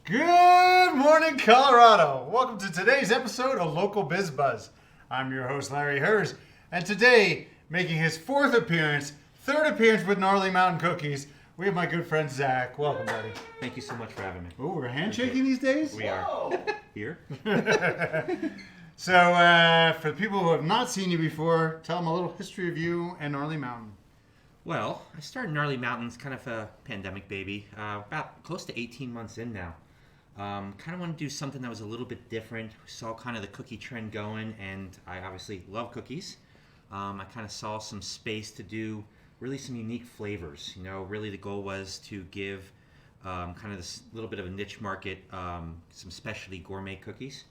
Good morning, Colorado. Welcome to today's episode of Local Biz Buzz. I'm your host, Larry Hers, and today, making his third appearance with Gnarly Mountain Cookies, we have my good friend Zach. Welcome, buddy. Thank you so much for having me. Oh, we're handshaking these days? We are. Here? So, for the people who have not seen you before, tell them a little history of you and Gnarly Mountain. Well, I started Gnarly Mountains, kind of a pandemic baby, about close to 18 months in now. Kind of wanted to do something that was a little bit different. We saw kind of the cookie trend going, and I obviously love cookies. I kind of saw some space to do really some unique flavors. You know, really the goal was to give kind of this little bit of a niche market, some specialty gourmet cookies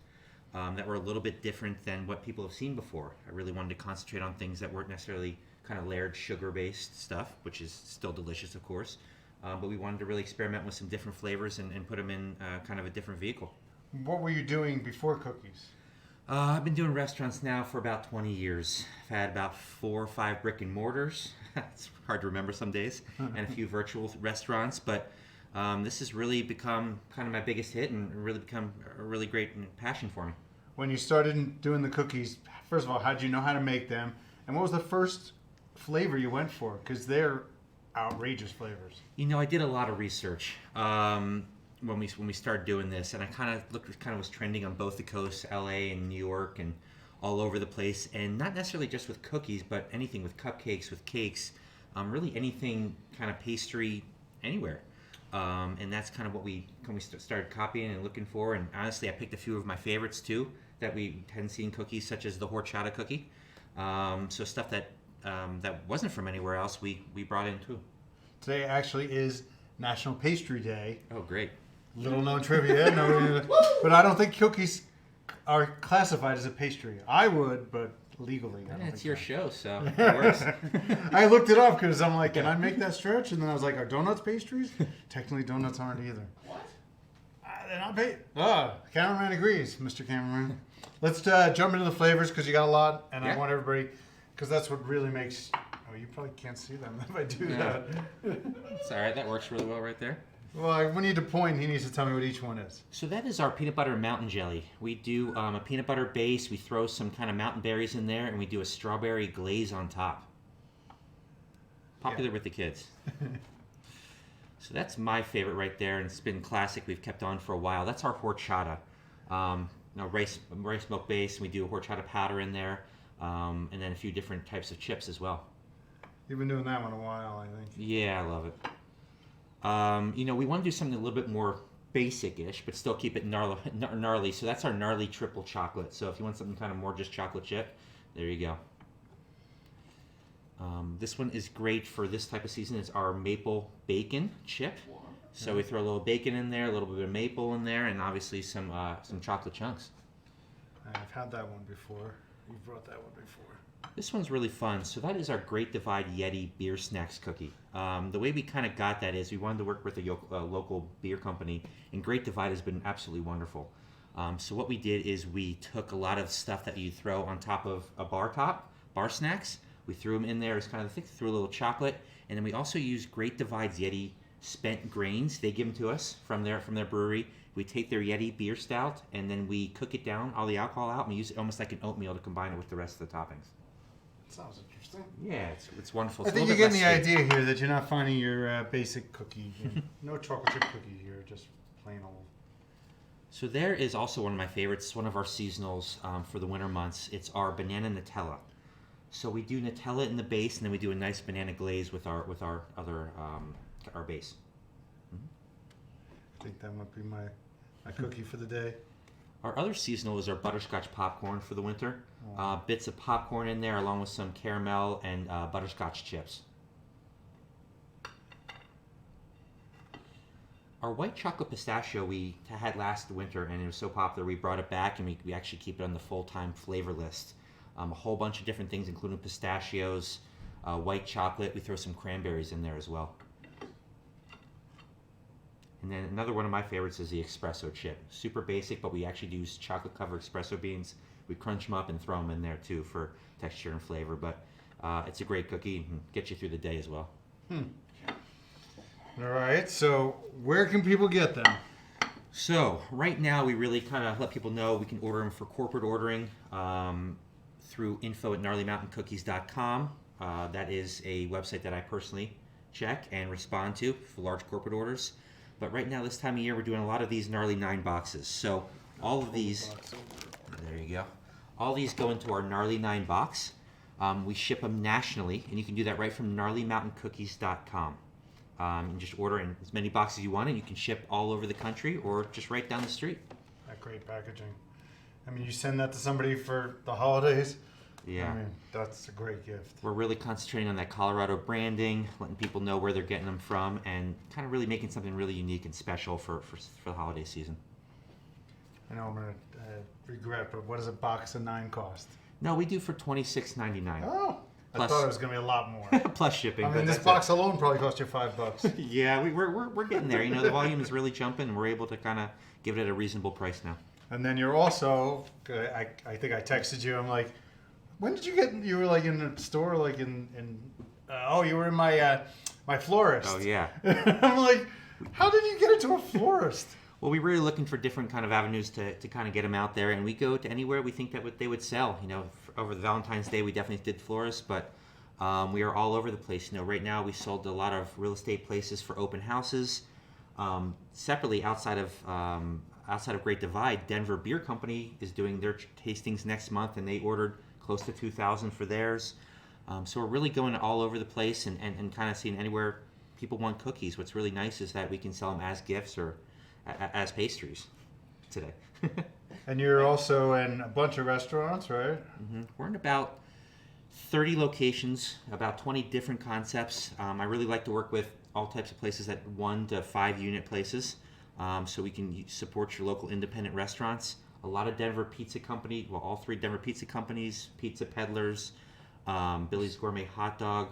that were a little bit different than what people have seen before. I really wanted to concentrate on things that weren't necessarily kind of layered sugar-based stuff, which is still delicious, of course. But we wanted to really experiment with some different flavors and put them in kind of a different vehicle. What were you doing before cookies? I've been doing restaurants now for about 20 years. I've had about 4 or 5 brick and mortars. It's hard to remember some days. And a few virtual restaurants. But this has really become kind of my biggest hit and really become a really great passion for me. When you started doing the cookies, first of all, how did you know how to make them? And what was the first flavor you went for? Because they're outrageous flavors. You know, I did a lot of research when we started doing this, and I kind of was trending on both the coasts, LA and New York, and all over the place. And not necessarily just with cookies, but anything with cupcakes, with cakes, really anything kind of pastry, anywhere. And that's kind of what we started copying and looking for. And honestly, I picked a few of my favorites too that we hadn't seen cookies, such as the horchata cookie. So stuff that wasn't from anywhere else, we brought in too. Today actually is National Pastry Day. Oh, great. Little known trivia. But I don't think cookies are classified as a pastry. I would, but legally. It's your show, so it works. I looked it up because I'm like, can I make that stretch? And then I was like, are donuts pastries? Technically, donuts aren't either. What? They're not cameraman agrees, Mr. Cameraman. Let's jump into the flavors because you got a lot, and I want everybody, because that's what really makes. Oh, you probably can't see them if I do that. It's all right. That works really well right there. Well, we need to point. He needs to tell me what each one is. So that is our peanut butter mountain jelly. We do a peanut butter base. We throw some kind of mountain berries in there, and we do a strawberry glaze on top. Popular with the kids. So that's my favorite right there, and it's been classic. We've kept on for a while. That's our horchata. Rice milk base. And we do a horchata powder in there, and then a few different types of chips as well. You've been doing that one a while, I think. Yeah, I love it. We want to do something a little bit more basic-ish, but still keep it gnarly. So that's our gnarly triple chocolate. So if you want something kind of more just chocolate chip, there you go. This one is great for this type of season. It's our maple bacon chip. So we throw a little bacon in there, a little bit of maple in there, and obviously some chocolate chunks. I've had that one before. You've brought that one before. This one's really fun. So that is our Great Divide Yeti beer snacks cookie. The way we kind of got that is we wanted to work with a local beer company, and Great Divide has been absolutely wonderful. So what we did is we took a lot of stuff that you throw on top of a bar snacks. We threw them in there as kind of thick, threw a little chocolate, and then we also used Great Divide's Yeti spent grains. They give them to us from their brewery. We take their Yeti beer stout, and then we cook it down, all the alcohol out, and we use it almost like an oatmeal to combine it with the rest of the toppings. Sounds interesting. Yeah, it's wonderful. I think you're getting the idea here that you're not finding your basic cookie. No chocolate chip cookie here, just plain old. So there is also one of my favorites, one of our seasonals for the winter months. It's our banana Nutella. So we do Nutella in the base, and then we do a nice banana glaze with our other our base. I think that might be my cookie for the day. Our other seasonal is our Butterscotch Popcorn for the winter. Bits of popcorn in there along with some caramel and butterscotch chips. Our white chocolate pistachio we had last winter, and it was so popular we brought it back, and we actually keep it on the full-time flavor list. A whole bunch of different things, including pistachios, white chocolate. We throw some cranberries in there as well. And then another one of my favorites is the Espresso Chip. Super basic, but we actually use chocolate-covered espresso beans. We crunch them up and throw them in there too for texture and flavor. But it's a great cookie and gets you through the day as well. All right, so where can people get them? So right now we really kind of let people know we can order them for corporate ordering through info@gnarlymountaincookies.com. That is a website that I personally check and respond to for large corporate orders. But right now, this time of year, we're doing a lot of these Gnarly 9 boxes. So all of these, there you go. All these go into our Gnarly 9 box. We ship them nationally, and you can do that right from gnarlymountaincookies.com. And just order in as many boxes you want, and you can ship all over the country or just right down the street. That great packaging. I mean, you send that to somebody for the holidays. Yeah. I mean, that's a great gift. We're really concentrating on that Colorado branding, letting people know where they're getting them from, and kind of really making something really unique and special for the holiday season. I know I'm going to regret, but what does a box of 9 cost? No, we do for $26.99. Oh, I Plus- thought it was going to be a lot more. Plus shipping. I but mean, this that's box alone probably cost you $5. it. Yeah, we're getting there. You know, the volume is really jumping, and we're able to kind of give it at a reasonable price now. And then you're also, I think I texted you, I'm like, when did you get, you were like in the store, like you were in my florist. Oh, yeah. I'm like, how did you get into a florist? Well, we're really looking for different kind of avenues to kind of get them out there, and we go to anywhere we think that they would sell. You know, over the Valentine's Day, we definitely did florists, but we are all over the place. You know, right now we sold a lot of real estate places for open houses. Separately, outside of Great Divide, Denver Beer Company is doing their tastings next month, and they ordered close to 2,000 for theirs. So we're really going all over the place and kind of seeing anywhere people want cookies. What's really nice is that we can sell them as gifts or as pastries today. And you're also in a bunch of restaurants, right? Mm-hmm. We're in about 30 locations, about 20 different concepts. I really like to work with all types of places at 1 to 5 unit places, so we can support your local independent restaurants. A lot of Denver pizza company, well, all 3 Denver pizza companies, Pizza Peddlers, Billy's Gourmet Hot Dog.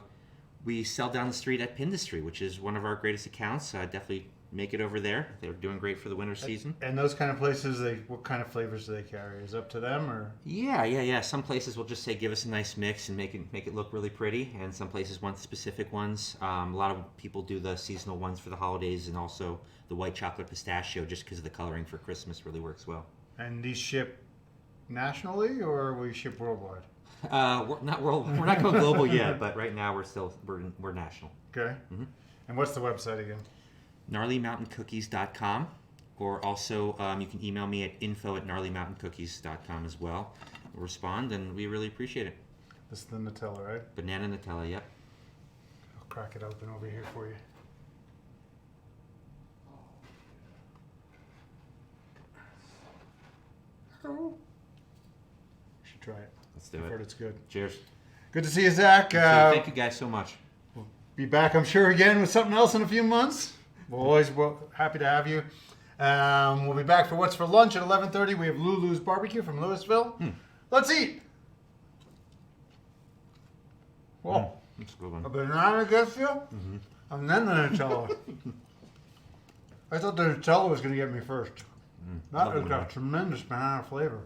We sell down the street at Pindustry, which is one of our greatest accounts. Definitely make it over there. They're doing great for the winter season. And those kind of places, what kind of flavors do they carry? Is it up to them or? Yeah. Some places will just say, give us a nice mix and make it look really pretty. And some places want specific ones. A lot of people do the seasonal ones for the holidays, and also the white chocolate pistachio, just because the coloring for Christmas really works well. And these ship nationally, or we ship worldwide? We're not going global yet, but right now we're national. Okay. Mm-hmm. And what's the website again? gnarlymountaincookies.com, or also you can email me at info@gnarlymountaincookies.com as well. We'll respond, and we really appreciate it. This is the Nutella, right? Banana Nutella, yep. I'll crack it open over here for you. Should try it. Let's do I've it. heard it's good. Cheers. Good to see you, Zach. Thank you guys so much. Be back, I'm sure, again with something else in a few months. We're always happy to have you. We'll be back for What's for Lunch at 11:30. We have Lulu's Barbecue from Louisville. Let's eat. Whoa. That's a good one. A banana gets you, and then the Nutella. I thought the Nutella was going to get me first. That has got tremendous banana flavor.